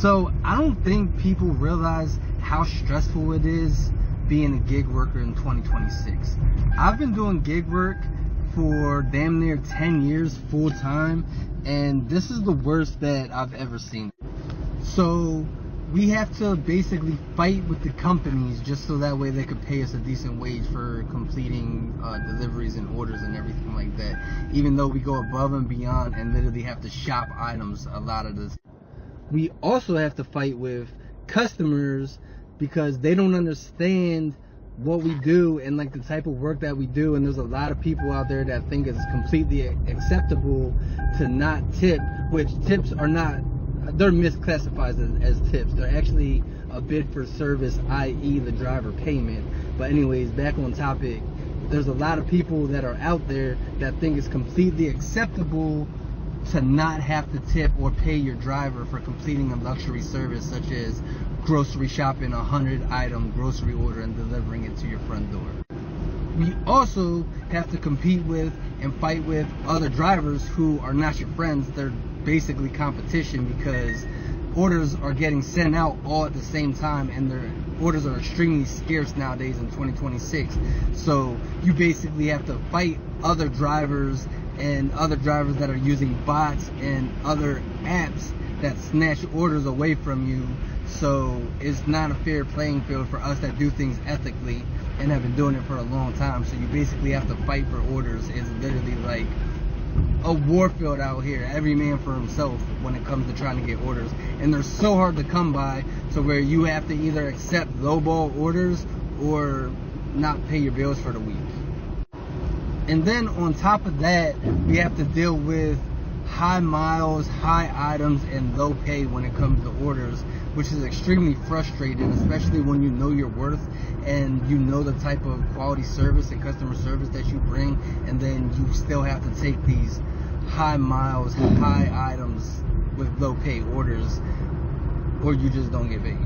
So I don't think people realize how stressful it is being a gig worker in 2026. I've been doing gig work for damn near 10 years full time, and this is the worst that I've ever seen. So we have to basically fight with the companies just so that way they could pay us a decent wage for completing deliveries and orders and everything like that, even though we go above and beyond and literally have to shop items a lot of this. We also have to fight with customers because they don't understand what we do and like the type of work that we do, and there's a lot of people out there that think it's completely acceptable to not tip, which tips are not, they're misclassified as tips. They're actually a bid for service, i.e. the driver payment. But anyways, back on topic, there's a lot of people that are out there that think it's completely acceptable to not have to tip or pay your driver for completing a luxury service such as grocery shopping a 100-item grocery order and delivering it to your front door. We also have to compete with and fight with other drivers who are not your friends. They're basically competition because orders are getting sent out all at the same time, and their orders are extremely scarce nowadays in 2026. So you basically have to fight other drivers and other drivers that are using bots and other apps that snatch orders away from you. So it's not a fair playing field for us that do things ethically and have been doing it for a long time. So you basically have to fight for orders. It's literally like a war field out here, every man for himself when it comes to trying to get orders. And they're so hard to come by to where you have to either accept lowball orders or not pay your bills for the week. And then on top of that, we have to deal with high miles, high items, and low pay when it comes to orders, which is extremely frustrating, especially when you know your worth and you know the type of quality service and customer service that you bring, and then you still have to take these high miles, high items with low pay orders, or you just don't get paid.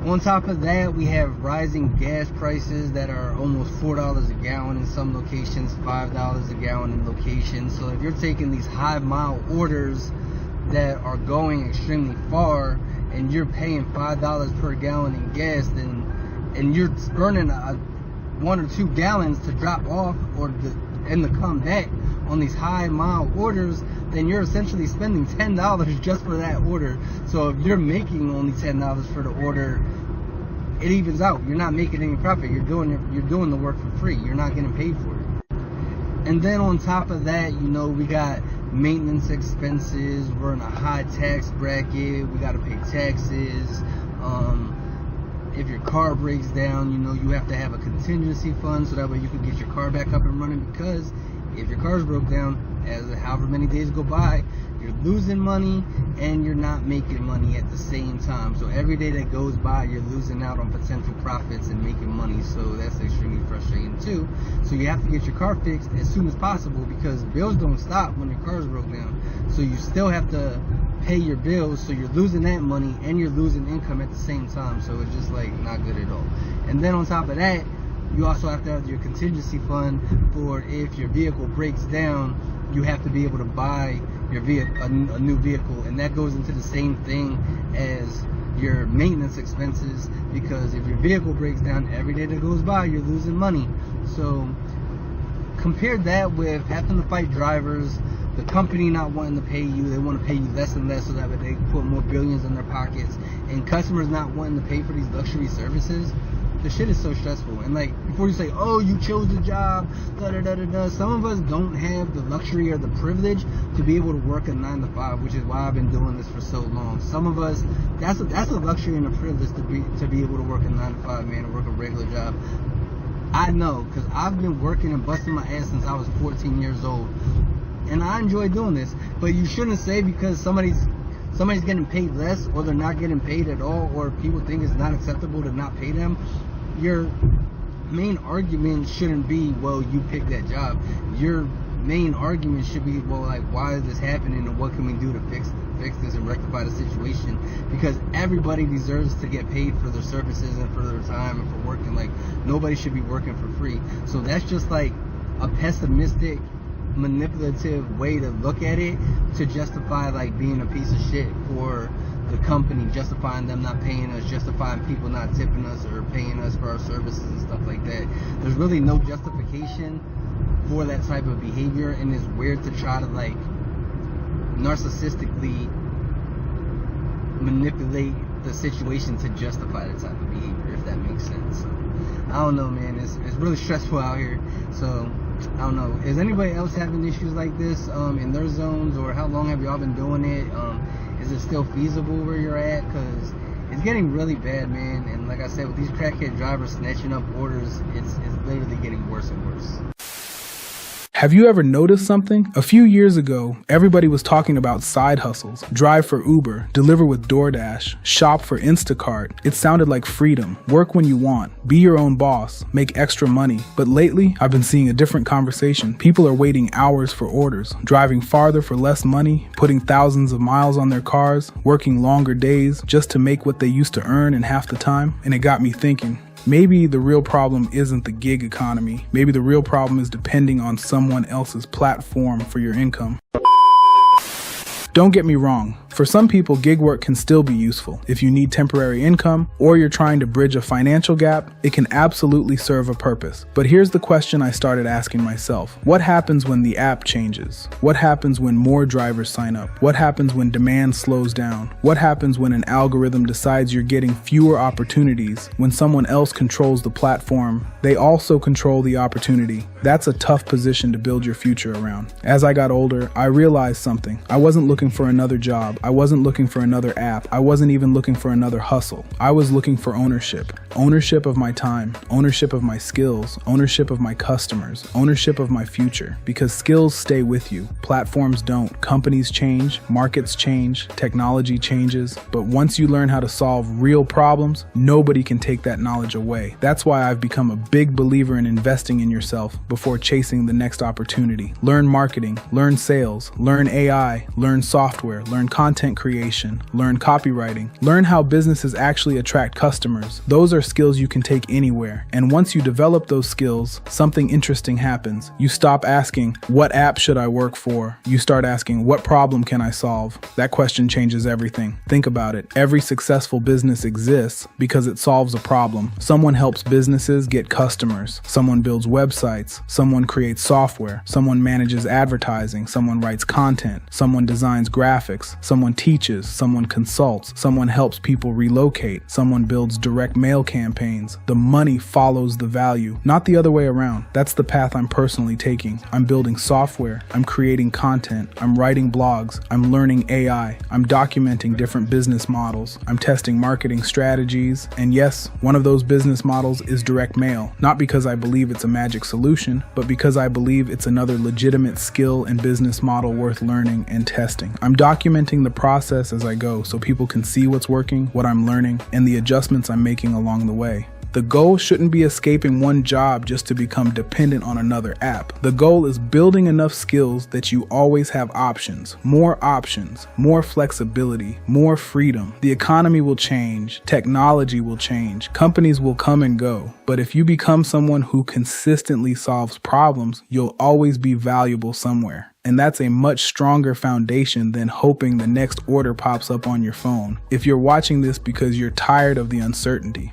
On top of that, we have rising gas prices that are almost $4 a gallon in some locations, $5 a gallon in locations. So if you're taking these high mile orders that are going extremely far and you're paying $5 per gallon in gas, and you're burning 1 or 2 gallons to drop off and to come back on these high mile orders, then you're essentially spending $10 just for that order. So if you're making only $10 for the order, it evens out. You're not making any profit. You're doing the work for free. You're not getting paid for it. And then on top of that, we got maintenance expenses. We're in a high tax bracket. We got to pay taxes. If your car breaks down, you have to have a contingency fund so that way you can get your car back up and running, because if your car's broke down, as however many days go by, you're losing money and you're not making money at the same time. So every day that goes by, you're losing out on potential profits and making money. So that's extremely frustrating too. So you have to get your car fixed as soon as possible, because bills don't stop when your car's broke down. So you still have to pay your bills, so you're losing that money and you're losing income at the same time. So it's just like not good at all. And then on top of that, you also have to have your contingency fund for if your vehicle breaks down, you have to be able to buy your vehicle, a new vehicle, and that goes into the same thing as your maintenance expenses, because if your vehicle breaks down, every day that goes by, you're losing money. So compare that with having to fight drivers, the company not wanting to pay you, they want to pay you less and less so that they can put more billions in their pockets, and customers not wanting to pay for these luxury services. The shit is so stressful. And like, before you say, oh, you chose the job, some of us don't have the luxury or the privilege to be able to work a 9 to 5, which is why I've been doing this for so long. Some of us, that's a luxury and a privilege to be able to work a 9 to 5, man, to work a regular job. I know, because I've been working and busting my ass since I was 14 years old, and I enjoy doing this. But you shouldn't say because somebody's getting paid less, or they're not getting paid at all, or people think it's not acceptable to not pay them, your main argument shouldn't be, well, you picked that job. Your main argument should be, well, like, why is this happening, and what can we do to fix this and rectify the situation? Because everybody deserves to get paid for their services and for their time and for working. Like, nobody should be working for free. So that's just like a pessimistic, manipulative way to look at it, to justify like being a piece of shit for the company, justifying them not paying us, justifying people not tipping us or paying us for our services and stuff like that. There's really no justification for that type of behavior, and it's weird to try to like narcissistically manipulate the situation to justify that type of behavior, if that makes sense. So, I don't know, man. It's really stressful out here. So I don't know. Is anybody else having issues like this in their zones, or how long have y'all been doing it? Is it still feasible where you're at? Because it's getting really bad, man. And like I said, with these crackhead drivers snatching up orders, it's literally getting worse and worse. Have you ever noticed something? A few years ago, everybody was talking about side hustles. Drive for Uber, deliver with DoorDash, shop for Instacart. It sounded like freedom. Work when you want. Be your own boss. Make extra money. But lately, I've been seeing a different conversation. People are waiting hours for orders, driving farther for less money, putting thousands of miles on their cars, working longer days just to make what they used to earn in half the time. And it got me thinking. Maybe the real problem isn't the gig economy. Maybe the real problem is depending on someone else's platform for your income. Don't get me wrong. For some people, gig work can still be useful. If you need temporary income or you're trying to bridge a financial gap, it can absolutely serve a purpose. But here's the question I started asking myself. What happens when the app changes? What happens when more drivers sign up? What happens when demand slows down? What happens when an algorithm decides you're getting fewer opportunities? When someone else controls the platform, they also control the opportunity. That's a tough position to build your future around. As I got older, I realized something. I wasn't looking for another job. I wasn't looking for another app. I wasn't even looking for another hustle. I was looking for ownership. Ownership of my time, ownership of my skills, ownership of my customers, ownership of my future. Because skills stay with you. Platforms don't. Companies change, markets change, technology changes. But once you learn how to solve real problems, nobody can take that knowledge away. That's why I've become a big believer in investing in yourself before chasing the next opportunity. Learn marketing, learn sales, learn AI, learn software, learn content creation, learn copywriting, learn how businesses actually attract customers. Those are skills you can take anywhere. And once you develop those skills, something interesting happens. You stop asking, what app should I work for? You start asking, what problem can I solve? That question changes everything. Think about it. Every successful business exists because it solves a problem. Someone helps businesses get customers. Someone builds websites. Someone creates software. Someone manages advertising. Someone writes content. Someone designs graphics. Someone teaches, someone consults, someone helps people relocate, someone builds direct mail campaigns. The money follows the value, not the other way around. That's the path I'm personally taking. I'm building software, I'm creating content, I'm writing blogs, I'm learning AI, I'm documenting different business models, I'm testing marketing strategies, and yes, one of those business models is direct mail, not because I believe it's a magic solution, but because I believe it's another legitimate skill and business model worth learning and testing. I'm documenting the process as I go so people can see what's working, what I'm learning, and the adjustments I'm making along the way. The goal shouldn't be escaping one job just to become dependent on another app. The goal is building enough skills that you always have options, more flexibility, more freedom. The economy will change, technology will change, companies will come and go. But if you become someone who consistently solves problems, you'll always be valuable somewhere. And that's a much stronger foundation than hoping the next order pops up on your phone. If you're watching this because you're tired of the uncertainty,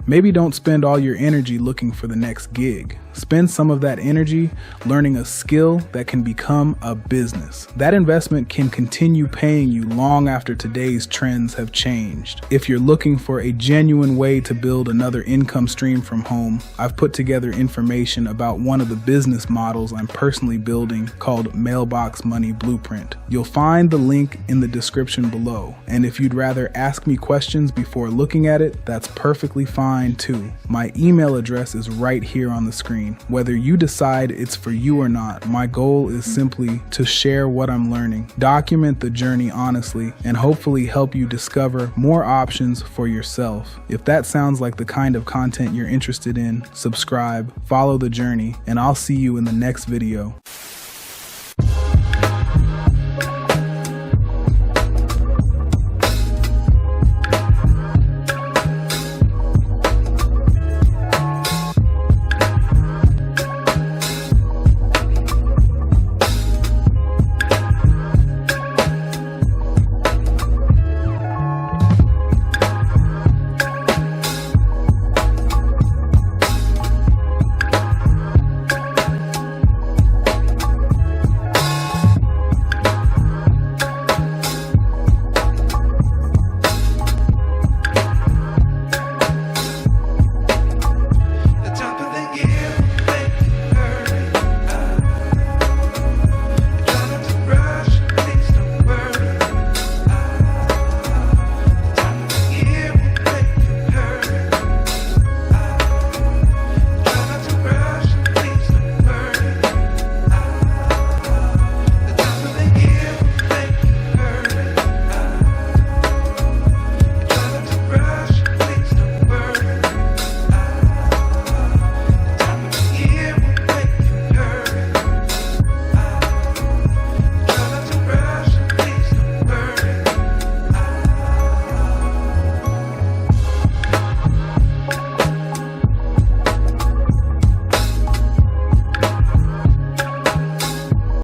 maybe don't spend all your energy looking for the next gig. Spend some of that energy learning a skill that can become a business. That investment can continue paying you long after today's trends have changed. If you're looking for a genuine way to build another income stream from home, I've put together information about one of the business models I'm personally building called Mailbox Money Blueprint. You'll find the link in the description below. And if you'd rather ask me questions before looking at it, that's perfectly fine too. My email address is right here on the screen. Whether you decide it's for you or not, my goal is simply to share what I'm learning, document the journey honestly, and hopefully help you discover more options for yourself. If that sounds like the kind of content you're interested in, subscribe, follow the journey, and I'll see you in the next video.